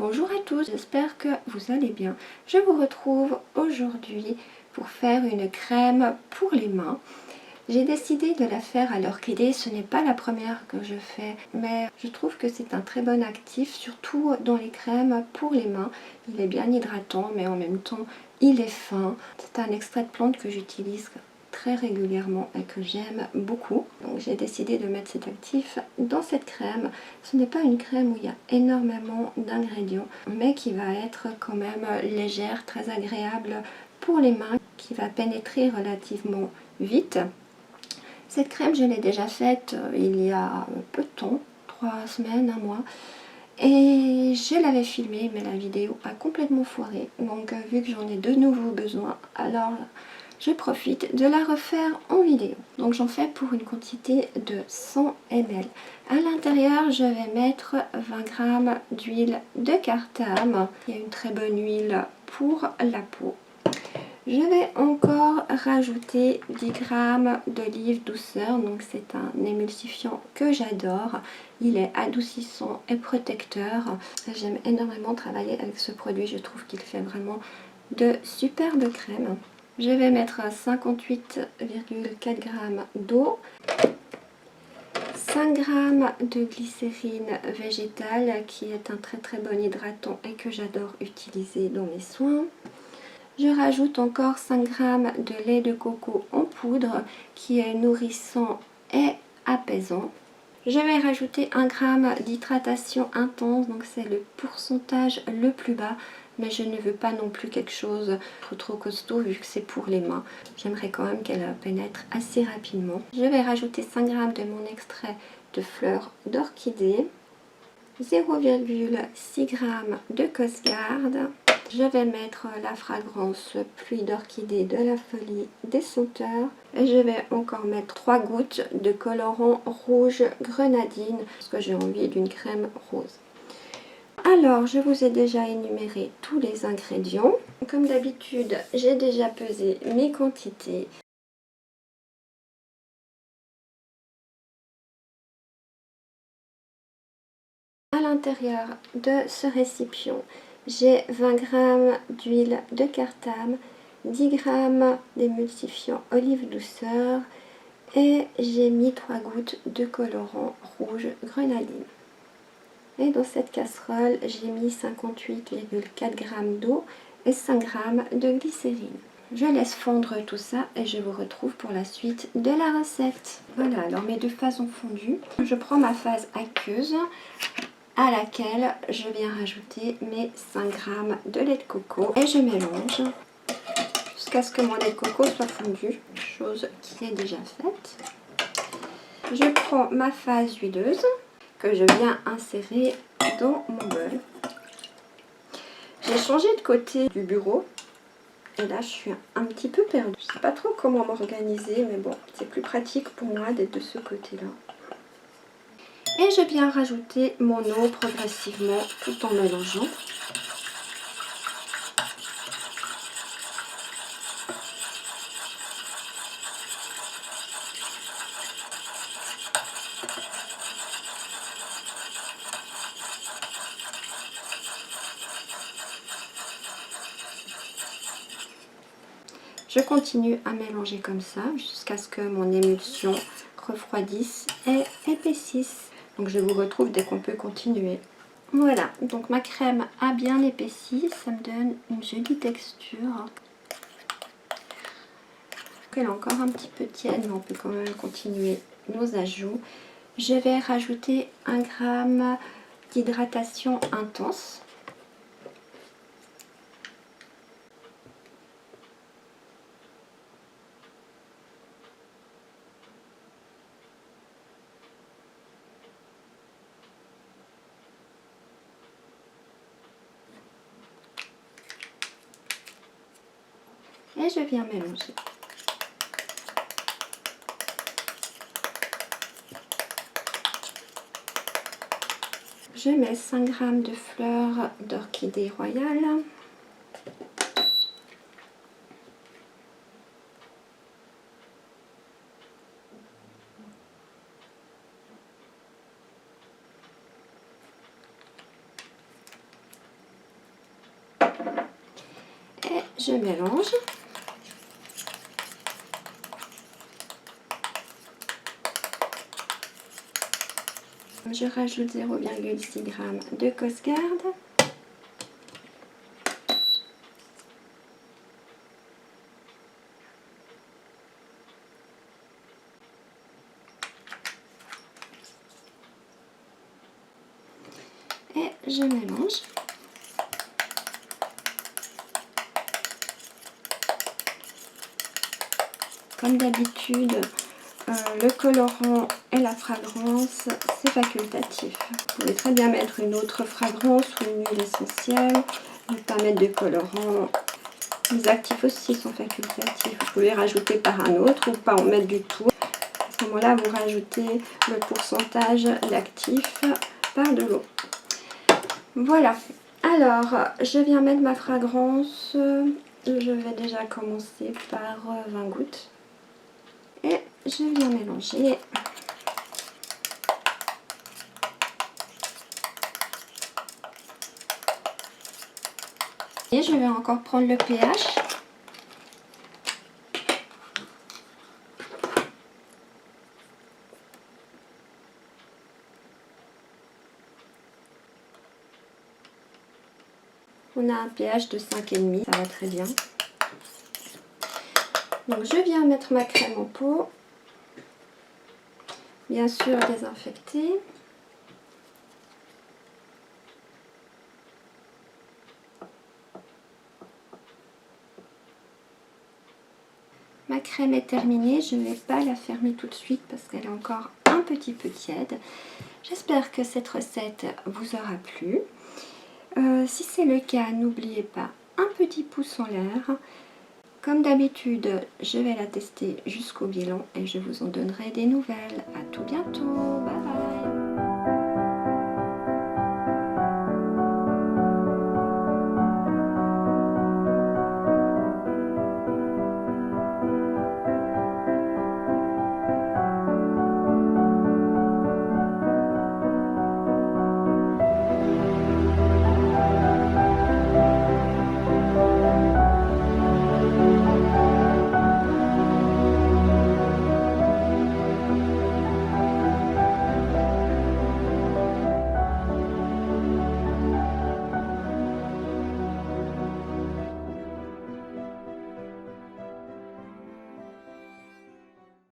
Bonjour à tous, j'espère que vous allez bien. Je vous retrouve aujourd'hui pour faire une crème pour les mains. J'ai décidé de la faire à l'orchidée, ce n'est pas la première que je fais, mais je trouve que c'est un très bon actif, surtout dans les crèmes pour les mains. Il est bien hydratant, mais en même temps, il est fin. C'est un extrait de plante que j'utilise très régulièrement et que j'aime beaucoup. Donc j'ai décidé de mettre cet actif dans cette crème. Ce n'est pas une crème où il y a énormément d'ingrédients, mais qui va être quand même légère, très agréable pour les mains, qui va pénétrer relativement vite. Cette crème, je l'ai déjà faite il y a peu de temps, 3 semaines, un mois. Et je l'avais filmée, mais la vidéo a complètement foiré. Donc vu que j'en ai de nouveau besoin, alors je profite de la refaire en vidéo. Donc j'en fais pour une quantité de 100 ml. À l'intérieur, je vais mettre 20 g d'huile de cartame. Il y a une très bonne huile pour la peau. Je vais encore rajouter 10 g d'olive douceur, donc c'est un émulsifiant que j'adore. Il est adoucissant et protecteur. J'aime énormément travailler avec ce produit, je trouve qu'il fait vraiment de superbes crèmes. Je vais mettre 58,4 g d'eau, 5 g de glycérine végétale qui est un très bon hydratant et que j'adore utiliser dans mes soins. Je rajoute encore 5 g de lait de coco en poudre qui est nourrissant et apaisant. Je vais rajouter 1 g d'hydratation intense, donc c'est le pourcentage le plus bas, mais je ne veux pas non plus quelque chose trop costaud vu que c'est pour les mains. J'aimerais quand même qu'elle pénètre assez rapidement. Je vais rajouter 5 g de mon extrait de fleurs d'orchidée, 0,6 g de Cosgarde. Je vais mettre la fragrance pluie d'orchidée de la folie des senteurs. Et je vais encore mettre 3 gouttes de colorant rouge grenadine parce que j'ai envie d'une crème rose. Alors, je vous ai déjà énuméré tous les ingrédients. Comme d'habitude, j'ai déjà pesé mes quantités. À l'intérieur de ce récipient, j'ai 20 g d'huile de cartame, 10 g d'émulsifiant olive douceur et j'ai mis 3 gouttes de colorant rouge grenadine. Et dans cette casserole, j'ai mis 58,4 g d'eau et 5 g de glycérine. Je laisse fondre tout ça et je vous retrouve pour la suite de la recette. Voilà, alors mes deux phases ont fondu. Je prends ma phase aqueuse à laquelle je viens rajouter mes 5 g de lait de coco et je mélange jusqu'à ce que mon lait de coco soit fondu, chose qui est déjà faite. Je prends ma phase huileuse que je viens insérer dans mon bol. J'ai changé de côté du bureau et là je suis un petit peu perdue. Je ne sais pas trop comment m'organiser, mais bon, c'est plus pratique pour moi d'être de ce côté-là. Et je viens rajouter mon eau progressivement tout en mélangeant. Je continue à mélanger comme ça jusqu'à ce que mon émulsion refroidisse et épaississe. Donc je vous retrouve dès qu'on peut continuer. Voilà, donc ma crème a bien épaissi, ça me donne une jolie texture. Elle est encore un petit peu tiède, mais on peut quand même continuer nos ajouts. Je vais rajouter 1 g d'hydratation intense. Et je viens mélanger. Je mets 5 g de fleurs d'orchidée royale. Je mélange. Je rajoute 0,6 g de Cosgarde. Et je mélange. Comme d'habitude, le colorant et la fragrance, c'est facultatif. Vous pouvez très bien mettre une autre fragrance ou une huile essentielle, ne pas mettre de colorant. Les actifs aussi sont facultatifs. Vous pouvez rajouter par un autre ou pas en mettre du tout. À ce moment-là, vous rajoutez le pourcentage d'actifs par de l'eau. Voilà. Alors, je viens mettre ma fragrance. Je vais déjà commencer par 20 gouttes. Et je viens mélanger. Et je vais encore prendre le pH. On a un pH de 5,5, ça va très bien. Donc je viens mettre ma crème en pot. Bien sûr désinfectée. Ma crème est terminée, je ne vais pas la fermer tout de suite parce qu'elle est encore un petit peu tiède. J'espère que cette recette vous aura plu. Si c'est le cas, n'oubliez pas un petit pouce en l'air. Comme d'habitude, je vais la tester jusqu'au bilan et je vous en donnerai des nouvelles. À tout bientôt, bye bye.